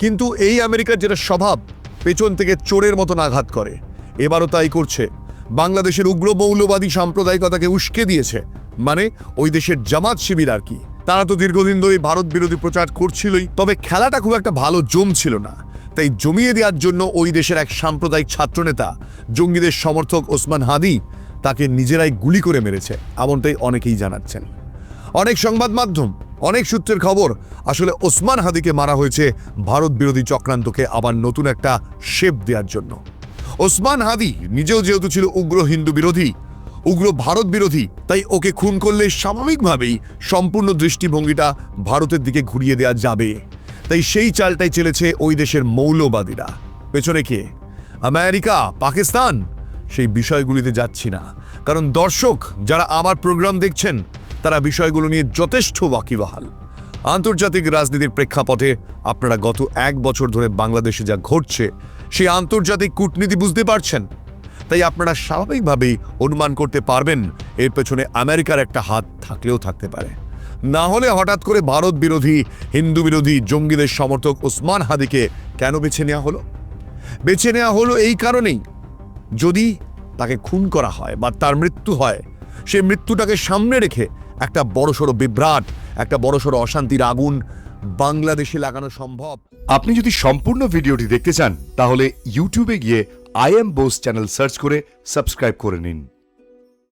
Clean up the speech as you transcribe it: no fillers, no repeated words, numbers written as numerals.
কিন্তু এই আমেরিকার যেটা স্বভাব, পেছন থেকে চোরের মতন আঘাত করে, এবারও তাই করছে। বাংলাদেশের উগ্র মৌলবাদী সাম্প্রদায়িকতাকে উস্কে দিয়েছে, মানে ওই দেশের জামাত শিবির আর কি। তারা তো দীর্ঘদিন ধরে ভারত বিরোধী প্রচার করছিলই, তবে খেলাটা খুব একটা ভালো জমছিল না। তাই জমিয়ে দেওয়ার জন্য ওই দেশের এক সাম্প্রদায়িক ছাত্রনেতা, জঙ্গিদের সমর্থক ওসমান হাদি, তাকে নিজেরাই গুলি করে মেরেছে, এমনটাই অনেকেই জানাচ্ছেন। অনেক সংবাদ মাধ্যম, অনেক সূত্রের খবর, আসলে ওসমান হাদিকে মারা হয়েছে ভারত বিরোধী চক্রান্তকে আবার নতুন একটা শেপ দেওয়ার জন্য। ওসমান হাদি নিজেও যেহেতু ছিল উগ্র হিন্দু বিরোধী, উগ্র ভারত বিরোধী, তাই ওকে খুন করলে স্বাভাবিকভাবেই সম্পূর্ণ দৃষ্টিভঙ্গিটা ভারতের দিকে ঘুরিয়ে দেওয়া যাবে। তাই সেই চালটাই চলেছে ওই দেশের মৌলবাদীরা। পেছনে কে? আমেরিকা, পাকিস্তান? সেই বিষয়গুলিতে যাচ্ছি না, কারণ দর্শক যারা আমার প্রোগ্রাম দেখছেন তারা বিষয়গুলো নিয়ে যথেষ্ট ওয়াকিবহাল। আন্তর্জাতিক রাজনীতির প্রেক্ষাপটে আপনারা গত 1 বছর ধরে বাংলাদেশে যা ঘটছে সেই আন্তর্জাতিক কূটনীতি বুঝতে পারছেন। তাই আপনারা স্বাভাবিকভাবেই অনুমান করতে পারবেন এর পেছনে আমেরিকার একটা হাত থাকলেও থাকতে পারে। না হলে হঠাৎ করে ভারত বিরোধী, হিন্দু বিরোধী জঙ্গিদের সমর্থক ওসমান হাদিকে কেন বেছে নেওয়া হলো? বেছে নেওয়া হলো এই কারণেই, যদি তাকে খুন করা হয় বা তার মৃত্যু হয়, সেই মৃত্যুটাকে সামনে রেখে একটা বড়সড় বিভ্রাট, একটা বড়সড় অশান্তির আগুন বাংলাদেশে লাগানো সম্ভব। আপনি যদি সম্পূর্ণ ভিডিওটি দেখতে চান তাহলে ইউটিউবে গিয়ে I am Bose channel search করে সাবস্ক্রাইব করে নিন।